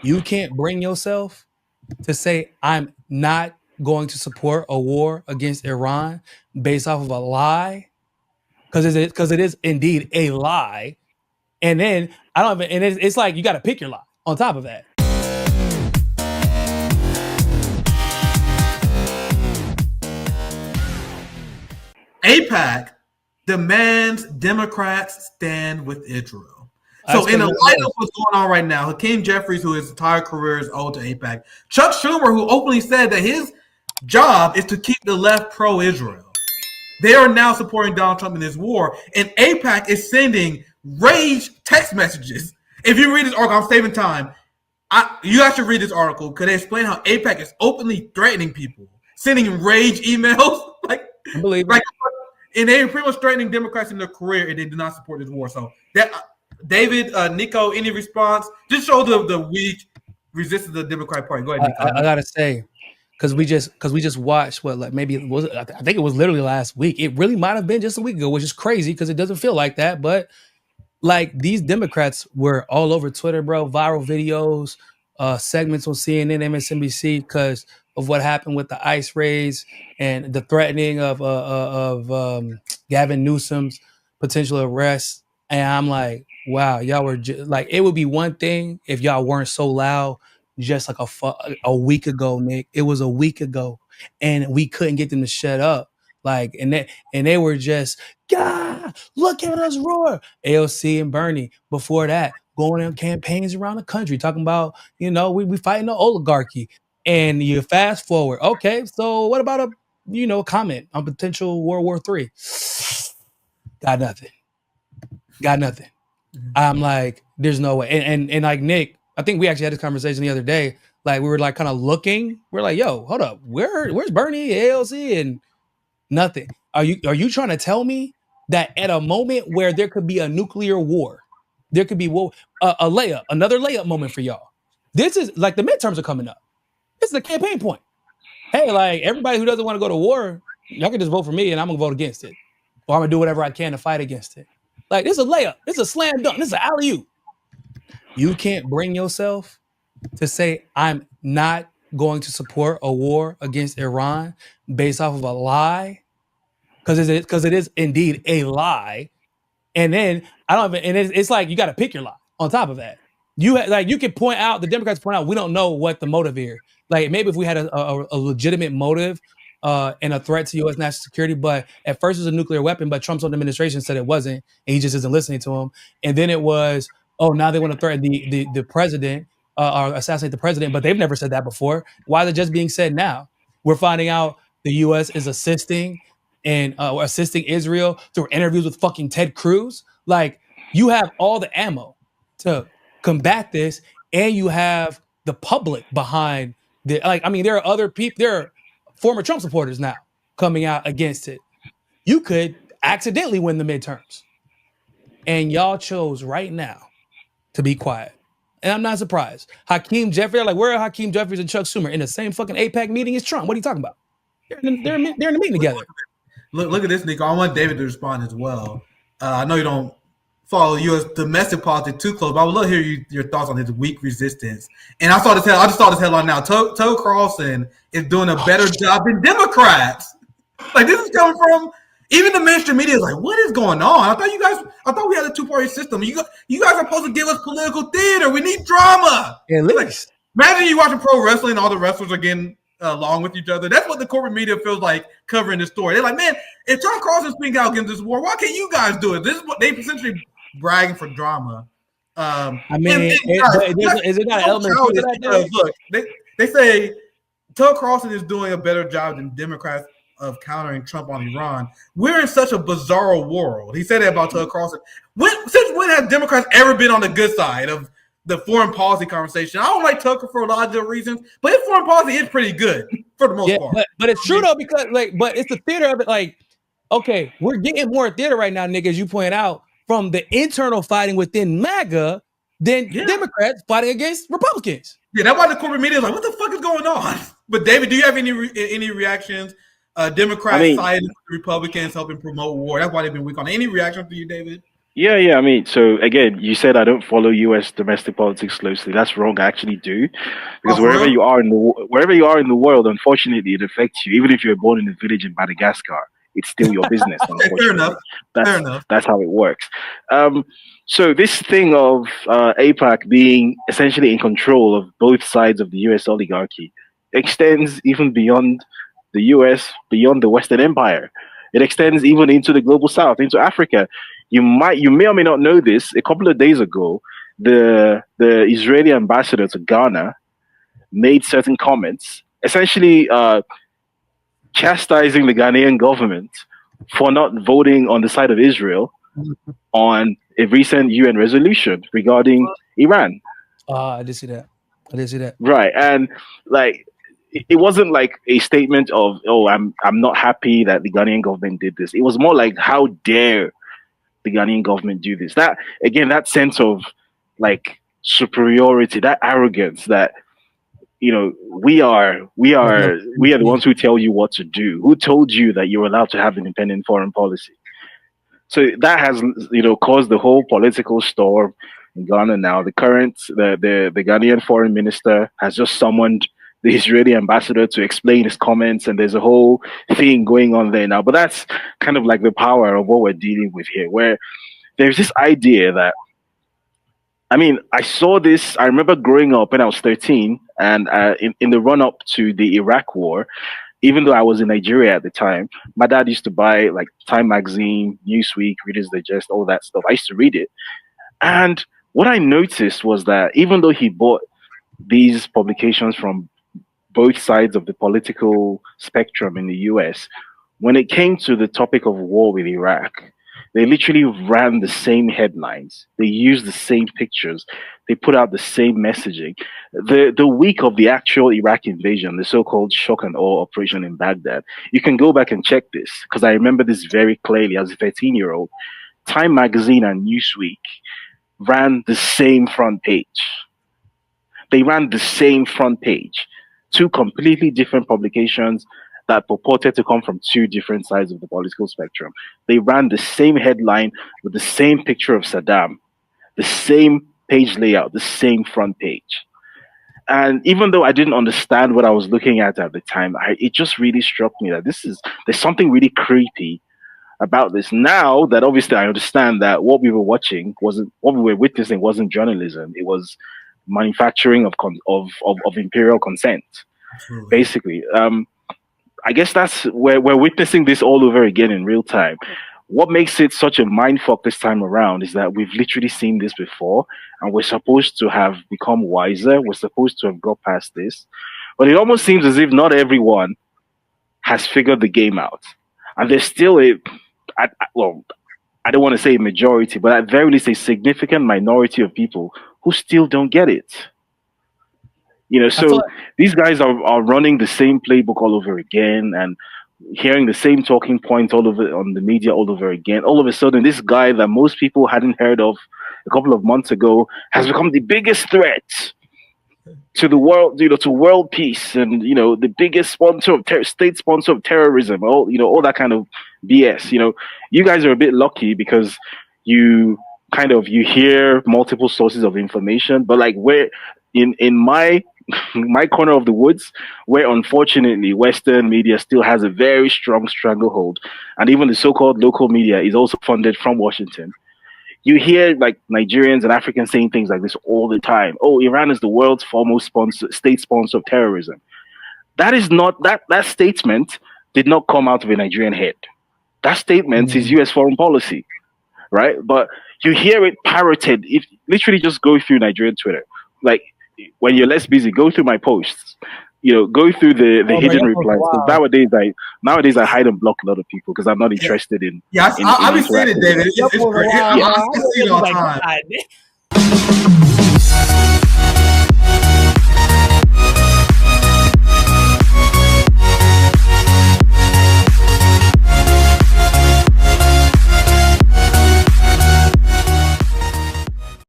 You can't bring yourself to say I'm not going to support a war against Iran based off of a lie, because it is indeed a lie. And then I don't even, and it's like you got to pick your lie on top of that. AIPAC demands Democrats stand with Israel. So, in the light of what's going on right now, Hakeem Jeffries, who his entire career is owed to AIPAC, Chuck Schumer, who openly said that his job is to keep the left pro-Israel, they are now supporting Donald Trump in this war, and AIPAC is sending rage text messages. If you read this article, I'm saving time. You guys should read this article because they explain how AIPAC is openly threatening people, sending rage emails, and they're pretty much threatening Democrats in their career if they do not support this war. So that, David, Nico, any response? Just show the weak resistance of the Democratic Party. Go ahead, Nico. I gotta say, because we just watched what, like, maybe it was, I think it was literally last week. It really might have been just a week ago, which is crazy because it doesn't feel like that. But like, these Democrats were all over Twitter, bro. Viral videos, segments on CNN, MSNBC, because of what happened with the ICE raids and the threatening of Gavin Newsom's potential arrest. And I'm like, wow, y'all were like, it would be one thing if y'all weren't so loud just like a week ago, Nick. It was a week ago, and we couldn't get them to shut up. Like, and they were just, God, look at us roar. AOC and Bernie before that, going on campaigns around the country talking about, we fighting the oligarchy. And you fast forward, okay, so what about a comment on potential World War III? Got nothing. I'm like, there's no way. And like, Nick, I think we actually had this conversation the other day. Like, we were like kind of looking. We're like, yo, hold up, where's Bernie, AOC, and nothing. Are you trying to tell me that at a moment where there could be a nuclear war, there could be another layup moment for y'all? This is like, the midterms are coming up. This is a campaign point. Hey, like, everybody who doesn't want to go to war, y'all can just vote for me and I'm going to vote against it. Or I'm going to do whatever I can to fight against it. Like, this is a layup. This is a slam dunk. This is an alley-oop. You can't bring yourself to say I'm not going to support a war against Iran based off of a lie, because it is indeed a lie. And then it's like you got to pick your lie on top of that. You can point out, the Democrats point out, we don't know what the motive here. Like, maybe if we had a legitimate motive and a threat to U.S. national security, but at first it was a nuclear weapon, but Trump's own administration said it wasn't, and he just isn't listening to him. And then it was, now they want to threaten the president or assassinate the president, but they've never said that before. Why is it just being said now? We're finding out the U.S. is assisting Israel through interviews with fucking Ted Cruz. Like, you have all the ammo to combat this, and you have the public behind the, like, I mean, there are other people, there are former Trump supporters now coming out against it. You could accidentally win the midterms, and y'all chose right now to be quiet. And I'm not surprised. Hakeem Jeffries, like, where are Hakeem Jeffries and Chuck Schumer? In the same fucking AIPAC meeting as Trump. What are you talking about? They're in the meeting together. Look at this, Nico. I want David to respond as well. I know you don't follow U.S. domestic politics too close, but I would love to hear your thoughts on his weak resistance. And I just saw this headline now. Tucker Carlson is doing a better job than Democrats. Like, this is coming from even the mainstream media. Is like, what is going on? I thought we had a two-party system. You guys are supposed to give us political theater. We need drama. At least. Like, imagine you watching pro wrestling, all the wrestlers are getting along with each other. That's what the corporate media feels like covering this story. They're like, man, if Tucker Carlson's speaking out against this war, why can't you guys do it? This is what they essentially bragging for drama. I mean, is it not an element of that? Look, they say Tucker Carlson is doing a better job than Democrats of countering Trump on Iran. We're in such a bizarre world. He said that about Tucker Carlson. Since when have Democrats ever been on the good side of the foreign policy conversation? I don't like Tucker for a lot of different reasons, but his foreign policy is pretty good for the most part. But it's true though, because but it's the theater of it. Like, okay, we're getting more theater right now, Nick, as you point out, from the internal fighting within MAGA than Democrats fighting against Republicans. Yeah, that's why the corporate media is like, what the fuck is going on? But David, do you have any reactions? Democrats siding with Republicans helping promote war. That's why they've been weak on. Any reaction for you, David? Yeah. I mean, so again, you said I don't follow U.S. domestic politics closely. That's wrong. I actually do, Oh, because for real? wherever you are in the world, unfortunately, it affects you. Even if you're born in a village in Madagascar, it's still your business. Okay, fair enough. Unfortunately, Fair that's enough. that's how it works. Um, so this thing of AIPAC being essentially in control of both sides of the U.S. oligarchy extends even beyond the U.S., beyond the Western Empire. It extends even into the global South, into Africa. You may or may not know this. A couple of days ago, the Israeli ambassador to Ghana made certain comments, essentially chastising the Ghanaian government for not voting on the side of Israel on a recent UN resolution regarding Iran. I did see that. I did see that. Right, and like it wasn't like a statement of, oh, I'm not happy that the Ghanaian government did this. It was more like, how dare the Ghanaian government do this? That again, that sense of like superiority, that arrogance, that we are the ones who tell you what to do. Who told you that you're allowed to have independent foreign policy? So that has caused the whole political storm in Ghana now. The Ghanaian foreign minister has just summoned the Israeli ambassador to explain his comments, and there's a whole thing going on there now. But that's kind of like the power of what we're dealing with here, where there's this idea that, I mean, I saw this. I remember growing up when I was 13, and in the run up to the Iraq War, even though I was in Nigeria at the time, my dad used to buy like Time Magazine, Newsweek, Reader's Digest, all that stuff. I used to read it. And what I noticed was that even though he bought these publications from both sides of the political spectrum in the US, when it came to the topic of war with Iraq, they literally ran the same headlines. They used the same pictures. They put out the same messaging. The week of the actual Iraq invasion, the so-called shock and awe operation in Baghdad, you can go back and check this, because I remember this very clearly as a 13-year-old. Time Magazine and Newsweek ran the same front page. They ran the same front page. Two completely different publications that purported to come from two different sides of the political spectrum. They ran the same headline with the same picture of Saddam, the same page layout, the same front page. And even though I didn't understand what I was looking at the time, it just really struck me that there's something really creepy about this. Now that obviously I understand that what we were witnessing wasn't journalism; it was manufacturing of imperial consent, Absolutely. basically. I guess that's where we're witnessing this all over again in real time. What makes it such a mindfuck this time around is that we've literally seen this before, and we're supposed to have become wiser. We're supposed to have got past this, but it almost seems as if not everyone has figured the game out, and there's still I don't want to say a majority, but at very least a significant minority of people who still don't get it. So these guys are running the same playbook all over again, and hearing the same talking points all over on the media all over again. All of a sudden, this guy that most people hadn't heard of a couple of months ago has become the biggest threat to the world, to world peace, and the biggest sponsor of state sponsor of terrorism. All that kind of BS. You guys are a bit lucky because you hear multiple sources of information, but like where in my corner of the woods, where unfortunately Western media still has a very strong stranglehold, and even the so-called local media is also funded from Washington. You hear like Nigerians and Africans saying things like this all the time. Oh, Iran is the world's foremost state sponsor of terrorism. That is not that statement did not come out of a Nigerian head. That statement is U.S. foreign policy, right? But you hear it parroted. If literally just go through Nigerian Twitter, like when you're less busy, go through my posts. Go through the hidden replies. Wow. Nowadays I hide and block a lot of people because I'm not interested in. Yeah, I've been seeing it, David. It's great. I see it all the time.